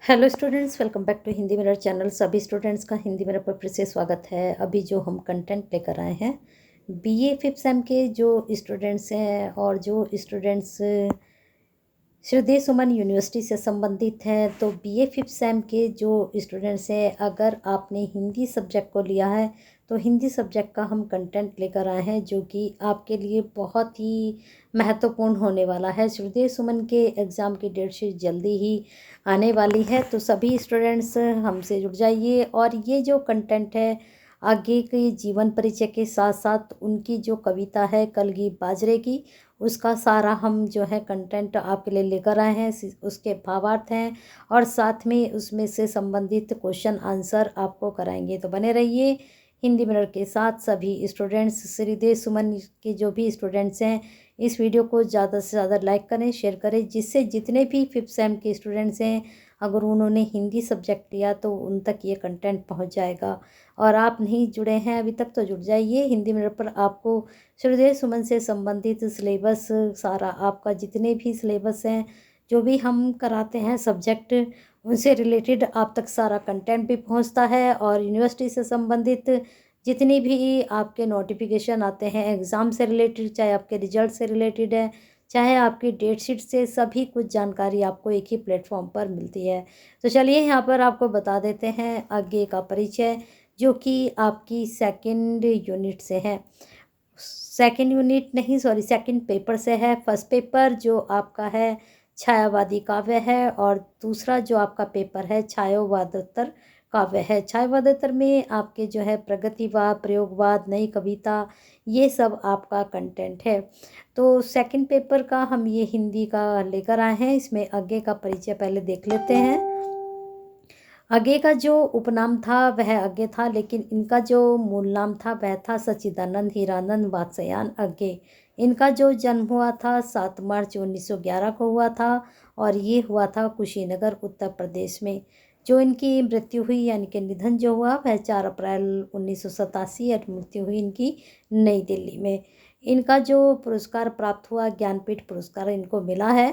Hello students, welcome back to Hindi Mirror channel. सभी students का Hindi mirror पर फिर से स्वागत है। अभी जो हम कंटेंट लेकर आए हैं बीए फिफ्थ सेम के जो स्टूडेंट्स हैं और जो स्टूडेंट्स श्रद्धेय सुमन यूनिवर्सिटी से संबंधित हैं, तो बीए फिफ्थ सेम के जो स्टूडेंट्स हैं, अगर आपने हिंदी सब्जेक्ट को लिया है तो हिंदी सब्जेक्ट का हम कंटेंट लेकर आए हैं जो कि आपके लिए बहुत ही महत्वपूर्ण होने वाला है। श्रद्धेय सुमन के एग्ज़ाम की डेट शीट जल्दी ही आने वाली है, तो सभी स्टूडेंट्स हमसे जुड़ जाइए। और ये जो कंटेंट है आगे के जीवन परिचय के साथ साथ उनकी जो कविता है कलगी बाजरे की, उसका सारा हम जो है कंटेंट आपके लिए लेकर आए हैं। उसके भावार्थ हैं और साथ में उसमें से संबंधित क्वेश्चन आंसर आपको कराएंगे, तो बने रहिए हिंदी मिरर के साथ। सभी स्टूडेंट्स, श्रीदेव सुमन के जो भी स्टूडेंट्स हैं, इस वीडियो को ज़्यादा से ज़्यादा लाइक करें, शेयर करें, जिससे जितने भी फिफ्थ सेम के स्टूडेंट्स हैं अगर उन्होंने हिंदी सब्जेक्ट लिया तो उन तक ये कंटेंट पहुंच जाएगा। और आप नहीं जुड़े हैं अभी तक तो जुड़ जाइए। हिंदी मिरर पर आपको श्रद्धेय सुमन से संबंधित सिलेबस सारा, आपका जितने भी सिलेबस हैं, जो भी हम कराते हैं सब्जेक्ट, उनसे रिलेटेड आप तक सारा कंटेंट भी पहुंचता है। और यूनिवर्सिटी से संबंधित जितनी भी आपके नोटिफिकेशन आते हैं एग्ज़ाम से रिलेटेड, चाहे आपके रिजल्ट से रिलेटेड है, चाहे आपकी डेट शीट से, सभी कुछ जानकारी आपको एक ही प्लेटफॉर्म पर मिलती है। तो चलिए यहाँ पर आपको बता देते हैं आगे का परिचय, जो कि आपकी सेकंड यूनिट से है। सेकंड यूनिट नहीं, सॉरी, सेकंड पेपर से है। फर्स्ट पेपर जो आपका है छायावादी काव्य है और दूसरा जो आपका पेपर है छायावादोत्तर काव्य है। छायावादोत्तर में आपके जो है प्रगतिवाद, प्रयोगवाद, नई कविता, ये सब आपका कंटेंट है। तो सेकंड पेपर का हम ये हिंदी का लेकर आए हैं। इसमें आगे का परिचय पहले देख लेते हैं। आगे का जो उपनाम था वह आगे था, लेकिन इनका जो मूल नाम था वह था सच्चिदानंद हीरानंद वात्स्यायन आगे। इनका जो जन्म हुआ था 7 मार्च 1911 को हुआ था और ये हुआ था कुशीनगर, उत्तर प्रदेश में। जो इनकी मृत्यु हुई यानी कि निधन जो हुआ वह 4 अप्रैल 1987 और मृत्यु हुई इनकी नई दिल्ली में। इनका जो पुरस्कार प्राप्त हुआ, ज्ञानपीठ पुरस्कार इनको मिला है।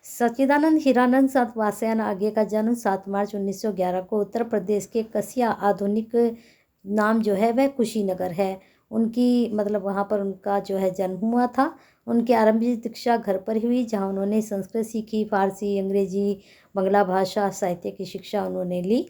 सच्चिदानंद हीरानंद वात्स्यायन आगे का जन्म 7 मार्च 1911 को उत्तर प्रदेश के कसिया, आधुनिक नाम जो है वह कुशीनगर है। उनकी मतलब वहाँ पर उनका जो है जन्म हुआ था। उनकी आरंभिक शिक्षा घर पर ही हुई, जहाँ उन्होंने संस्कृत सीखी, फारसी, अंग्रेजी, बांग्ला भाषा, साहित्य की शिक्षा उन्होंने ली।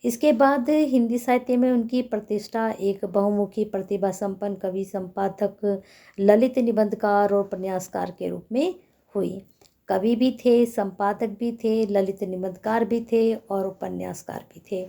इसके बाद हिंदी साहित्य में उनकी प्रतिष्ठा एक बहुमुखी प्रतिभा संपन्न कवि, संपादक, ललित निबंधकार और उपन्यासकार के रूप में हुई। कवि भी थे, संपादक भी थे, ललित निबंधकार भी थे और उपन्यासकार भी थे।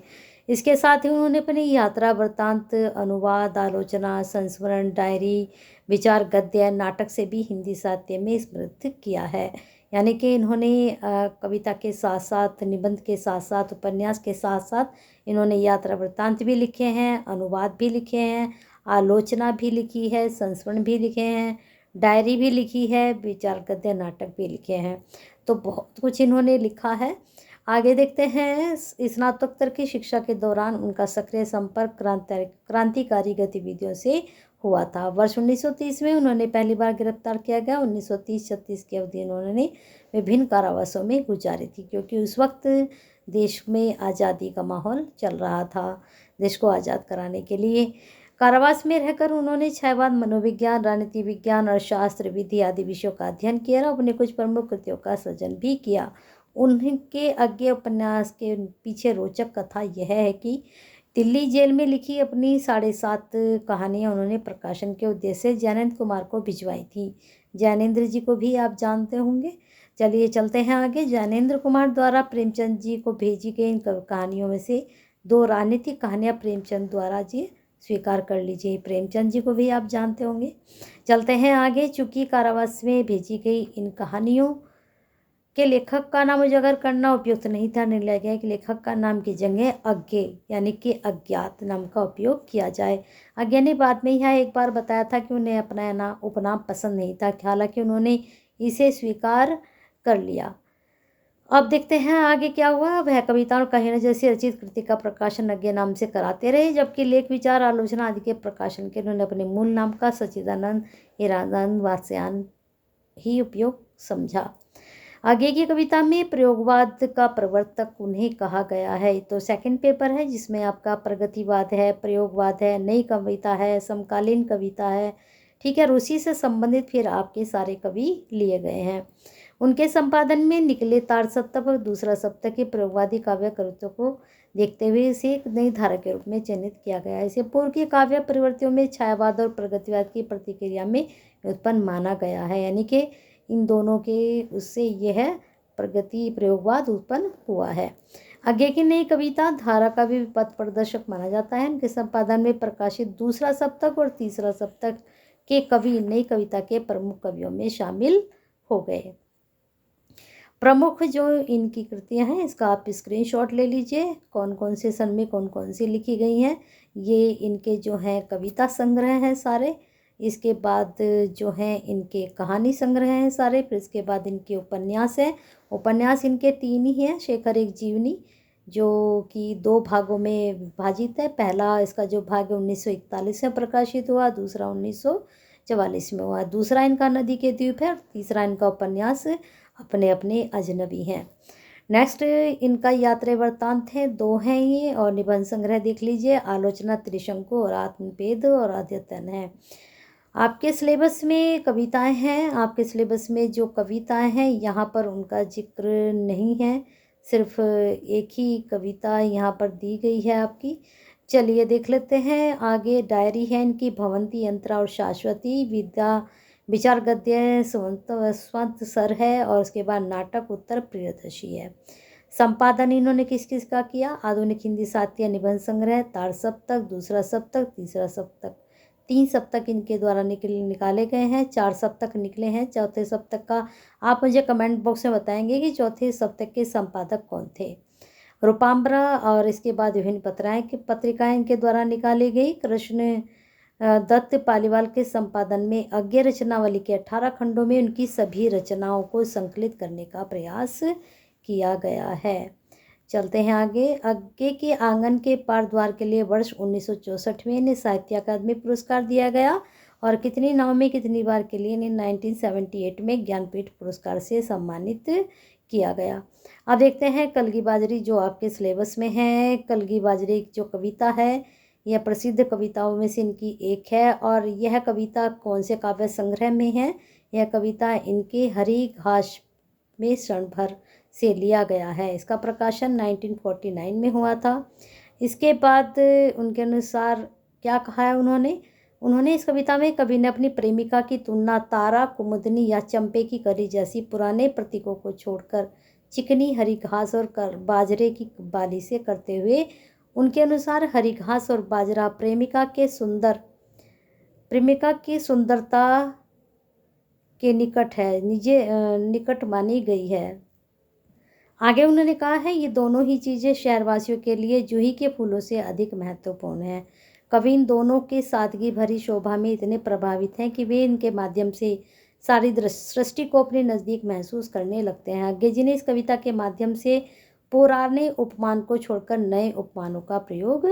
इसके साथ ही उन्होंने अपनी यात्रा वृत्तांत, अनुवाद, आलोचना, संस्मरण, डायरी, विचार, गद्य, नाटक से भी हिंदी साहित्य में समृद्ध किया है। यानी कि इन्होंने कविता के साथ साथ, निबंध के साथ साथ, उपन्यास के साथ साथ इन्होंने यात्रा वृत्तांत भी लिखे हैं, अनुवाद भी लिखे हैं, आलोचना भी लिखी है, संस्मरण भी लिखे हैं, डायरी भी लिखी है, विचार गद्य, नाटक भी लिखे हैं। तो बहुत कुछ इन्होंने लिखा है। आगे देखते हैं। स्नातकोत्तर की शिक्षा के दौरान उनका सक्रिय संपर्क क्रांतिकारी गतिविधियों से हुआ था। वर्ष 1930 में उन्होंने पहली बार गिरफ्तार किया गया। 1930-36 की अवधि उन्होंने विभिन्न कारावासों में गुजारी थी, क्योंकि उस वक्त देश में आज़ादी का माहौल चल रहा था। देश को आज़ाद कराने के लिए कारावास में रहकर उन्होंने छायावाद, मनोविज्ञान, राजनीति विज्ञान, अर्थशास्त्र, विधि आदि विषयों का अध्ययन किया और अपने कुछ प्रमुख कृतियों का सृजन भी किया। उनके आगे उपन्यास के पीछे रोचक कथा यह है कि दिल्ली जेल में लिखी अपनी 7.5 कहानियाँ उन्होंने प्रकाशन के उद्देश्य से ज्ञानेंद्र कुमार को भिजवाई थी। ज्ञानेंद्र जी को भी आप जानते होंगे। चलिए चलते हैं आगे। ज्ञानेंद्र कुमार द्वारा प्रेमचंद जी को भेजी गई इन कहानियों में से 2 राजनीतिक कहानियाँ प्रेमचंद द्वारा जी स्वीकार कर लीजिए। प्रेमचंद जी को भी आप जानते होंगे। चलते हैं आगे। चूँकि कारावास में भेजी गई इन कहानियों के लेखक का नाम उजागर करना उपयुक्त नहीं था, निर्णय गया कि लेखक का नाम की जगह अज्ञे यानी कि अज्ञात नाम का उपयोग किया जाए। अज्ञे ने बाद में यह एक बार बताया था कि उन्हें अपना उपनाम पसंद नहीं था, हालांकि उन्होंने इसे स्वीकार कर लिया। अब देखते हैं आगे क्या हुआ। वह कविता और कहानियाँ जैसी रचित कृति का प्रकाशन अज्ञे नाम से कराते रहे, जबकि लेख, विचार, आलोचना आदि के प्रकाशन के उन्होंने अपने मूल नाम का सच्चिदानंद हीरानंद वात्स्यायन ही उपयोग समझा। आगे की कविता में प्रयोगवाद का प्रवर्तक उन्हें कहा गया है। तो सेकंड पेपर है जिसमें आपका प्रगतिवाद है, प्रयोगवाद है, नई कविता है, समकालीन कविता है, ठीक है। और उसी से संबंधित फिर आपके सारे कवि लिए गए हैं। उनके संपादन में निकले तार सप्तक और दूसरा सप्तक के प्रयोगवादी काव्य कृतों को देखते हुए इसे एक नई धारा के रूप में चिन्हित किया गया है। इसे पूर्व के काव्य प्रवृत्तियों में छायावाद और प्रगतिवाद की प्रतिक्रिया में उत्पन्न माना गया है, यानी कि इन दोनों के उससे यह प्रगति प्रयोगवाद उत्पन्न हुआ है। आगे की नई कविता धारा का भी पथ प्रदर्शक माना जाता है। इनके संपादन में प्रकाशित दूसरा सप्तक और तीसरा सप्तक के कवि नई कविता के प्रमुख कवियों में शामिल हो गए। प्रमुख जो इनकी कृतियां हैं इसका आप स्क्रीनशॉट ले लीजिए, कौन कौन से सन में कौन कौन सी लिखी गई हैं। ये इनके जो हैं कविता संग्रह हैं सारे, इसके बाद जो हैं इनके कहानी संग्रह हैं सारे, फिर इसके बाद इनके उपन्यास हैं। उपन्यास इनके 3 ही हैं। शेखर एक जीवनी जो कि 2 भागों में विभाजित है। पहला इसका जो भाग है 1941 में प्रकाशित हुआ, दूसरा 1944 में हुआ। दूसरा इनका नदी के द्वीप है और तीसरा इनका उपन्यास अपने अपने अजनबी हैं। नेक्स्ट इनका यात्रा वृत्तांत है, 2 हैं ये। और निबंध संग्रह देख लीजिए, आलोचना त्रिशंकु और आत्मपेद और अद्यतन है। आपके सिलेबस में कविताएं हैं, आपके सिलेबस में जो कविताएं हैं यहाँ पर उनका जिक्र नहीं है, सिर्फ एक ही कविता यहाँ पर दी गई है आपकी। चलिए देख लेते हैं आगे। डायरी है इनकी भवंती यंत्रा और शाश्वती, विद्या विचार गद्य स्वंत सर है, और उसके बाद नाटक उत्तर प्रियदर्शी है। संपादन इन्होंने किस किस का किया? आधुनिक हिंदी साहित्य निबंध संग्रह, तार सप्तक, दूसरा सप्तक, तीसरा सप्तक, 3 सप्तक इनके द्वारा निकाले गए हैं। 4 सप्तक निकले हैं। चौथे सप्तक का आप मुझे कमेंट बॉक्स में बताएंगे कि चौथे सप्तक के संपादक कौन थे। रूपाम्बरा और इसके बाद विभिन्न पत्रिकाएं इनके द्वारा निकाली गई। कृष्ण दत्त पालीवाल के संपादन में अज्ञ रचनावली के 18 खंडों में उनकी सभी रचनाओं को संकलित करने का प्रयास किया गया है। चलते हैं आगे। अज्ञे के आंगन के पार द्वार के लिए वर्ष 1964 में इन्हें साहित्य अकादमी पुरस्कार दिया गया, और कितनी नाव में कितनी बार के लिए इन्हें 1978 में ज्ञानपीठ पुरस्कार से सम्मानित किया गया। अब देखते हैं कलगी बाजरी जो आपके सिलेबस में है। कलगी बाजरी जो कविता है यह प्रसिद्ध कविताओं में से इनकी एक है, और यह कविता कौन से काव्य संग्रह में है? यह कविता इनके हरी घास में क्षण भर से लिया गया है। इसका प्रकाशन 1949 में हुआ था। इसके बाद उनके अनुसार क्या कहा है उन्होंने इस कविता में कवि ने अपनी प्रेमिका की तुलना तारा, कुमुदनी या चंपे की कली जैसी पुराने प्रतीकों को छोड़कर चिकनी हरी घास और बाजरे की बाली से करते हुए, उनके अनुसार हरी घास और बाजरा प्रेमिका की सुंदरता के निकट है, निकट मानी गई है। आगे उन्होंने कहा है ये दोनों ही चीज़ें शहरवासियों के लिए जूही के फूलों से अधिक महत्वपूर्ण हैं। कवि इन दोनों के सादगी भरी शोभा में इतने प्रभावित हैं कि वे इनके माध्यम से सारी सृष्टि को अपने नज़दीक महसूस करने लगते हैं। आगे जी ने इस कविता के माध्यम से पुराने उपमान को छोड़कर नए उपमानों का प्रयोग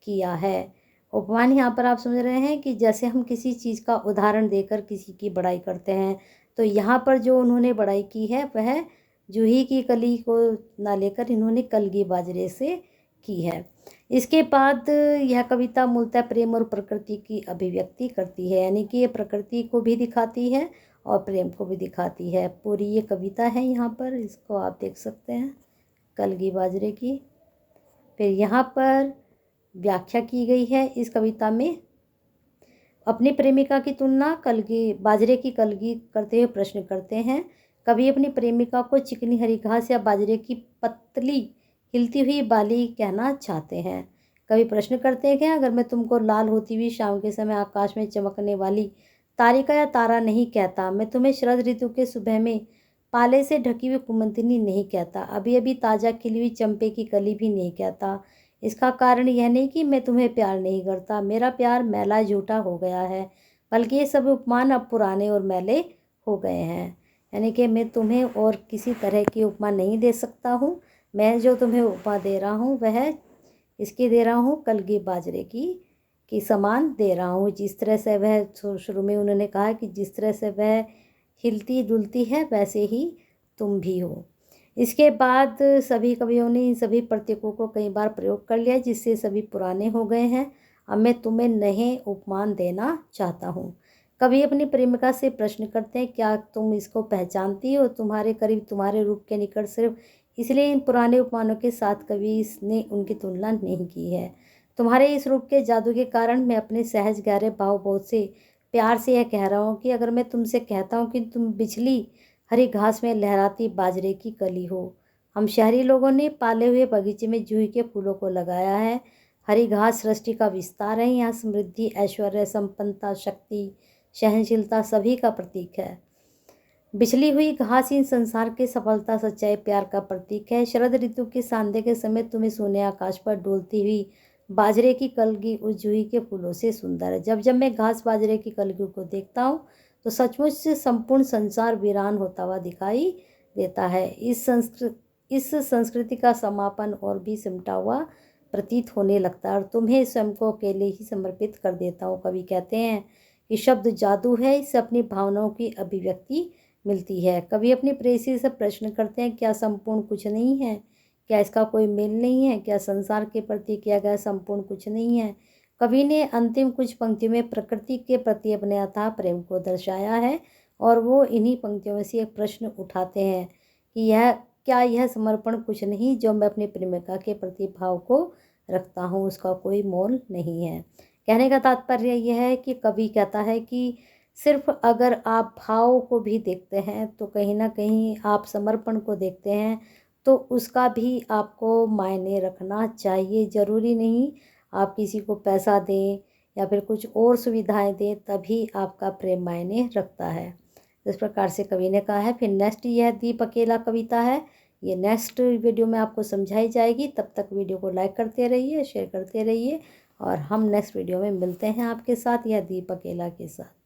किया है। उपमान यहाँ पर आप समझ रहे हैं कि जैसे हम किसी चीज़ का उदाहरण देकर किसी की बड़ाई करते हैं, तो यहाँ पर जो उन्होंने बड़ाई की है वह जूही की कली को ना लेकर इन्होंने कलगी बाजरे से की है। इसके बाद यह कविता मूलतः प्रेम और प्रकृति की अभिव्यक्ति करती है, यानी कि ये प्रकृति को भी दिखाती है और प्रेम को भी दिखाती है। पूरी ये कविता है यहाँ पर, इसको आप देख सकते हैं कलगी बाजरे की। फिर यहाँ पर व्याख्या की गई है इस कविता में। अपनी प्रेमिका की तुलना बाजरे की कलगी करते हुए प्रश्न करते हैं। कभी अपनी प्रेमिका को चिकनी हरी घास या बाजरे की पतली हिलती हुई बाली कहना चाहते हैं। कभी प्रश्न करते हैं कि अगर मैं तुमको लाल होती हुई शाम के समय आकाश में चमकने वाली तारिका या तारा नहीं कहता, मैं तुम्हें शरद ऋतु के सुबह में पाले से ढकी हुई कुमुदिनी नहीं कहता, अभी अभी ताज़ा खिली हुई चंपे की कली भी नहीं कहता, इसका कारण यह नहीं कि मैं तुम्हें प्यार नहीं करता, मेरा प्यार मैला झूठा हो गया है, बल्कि ये सब उपमान अब पुराने और मैले हो गए हैं। यानी कि मैं तुम्हें और किसी तरह की उपमा नहीं दे सकता हूँ। मैं जो तुम्हें उपमा दे रहा हूँ वह इसकी दे रहा हूँ कलगी बाजरे की समान दे रहा हूँ। जिस तरह से वह शुरू में उन्होंने कहा कि जिस तरह से वह हिलती डुलती है वैसे ही तुम भी हो। इसके बाद सभी कवियों ने इन सभी प्रतीकों को कई बार प्रयोग कर लिया, जिससे सभी पुराने हो गए हैं। अब मैं तुम्हें नए उपमान देना चाहता हूँ। कवि अपनी प्रेमिका से प्रश्न करते हैं, क्या तुम इसको पहचानती हो? तुम्हारे करीब, तुम्हारे रूप के निकट, सिर्फ इसलिए इन पुराने उपमानों के साथ कवि ने उनकी तुलना नहीं की है। तुम्हारे इस रूप के जादू के कारण मैं अपने सहज गहरे भाव बोध से प्यार से यह कह रहा हूँ कि अगर मैं तुमसे कहता हूँ कि तुम बिछली हरी घास में लहराती बाजरे की कली हो। हम शहरी लोगों ने पाले हुए बगीचे में जूही के फूलों को लगाया है। हरी घास सृष्टि का विस्तार है। यहाँ समृद्धि, ऐश्वर्य, संपन्नता, शक्ति, सहनशीलता सभी का प्रतीक है। बिछली हुई घास इन संसार के सफलता, सच्चाई, प्यार का प्रतीक है। शरद ऋतु के सांध्य के समय तुम्हें सोने आकाश पर डोलती हुई बाजरे की कलगी उस जूही के फूलों से सुंदर है। जब जब मैं घास बाजरे की कलगी को देखता हूँ तो सचमुच से संपूर्ण संसार वीरान होता हुआ दिखाई देता है। इस संस्कृति का समापन और भी सिमटा हुआ प्रतीत होने लगता है और तुम्हें स्वयं को अकेले ही समर्पित कर देता हूँ। कवि कहते हैं कि शब्द जादू है, इससे अपनी भावनाओं की अभिव्यक्ति मिलती है। कवि अपनी प्रेयसी से प्रश्न करते हैं, क्या संपूर्ण कुछ नहीं है? क्या इसका कोई मेल नहीं है? क्या संसार के प्रति किया गया संपूर्ण कुछ नहीं है? कवि ने अंतिम कुछ पंक्तियों में प्रकृति के प्रति अपने अथाह प्रेम को दर्शाया है और वो इन्हीं पंक्तियों में से एक प्रश्न उठाते हैं कि यह समर्पण कुछ नहीं जो मैं अपनी प्रेमिका के प्रति भाव को रखता हूँ, उसका कोई मोल नहीं है। कहने का तात्पर्य यह है कि कवि कहता है कि सिर्फ अगर आप भाव को भी देखते हैं तो कहीं ना कहीं आप समर्पण को देखते हैं तो उसका भी आपको मायने रखना चाहिए। ज़रूरी नहीं आप किसी को पैसा दें या फिर कुछ और सुविधाएं दें तभी आपका प्रेम मायने रखता है। इस प्रकार से कवि ने कहा है। फिर नेक्स्ट यह दीप अकेला कविता है, ये नेक्स्ट वीडियो में आपको समझाई जाएगी। तब तक वीडियो को लाइक करते रहिए, शेयर करते रहिए और हम नेक्स्ट वीडियो में मिलते हैं आपके साथ, यह दीप अकेला के साथ।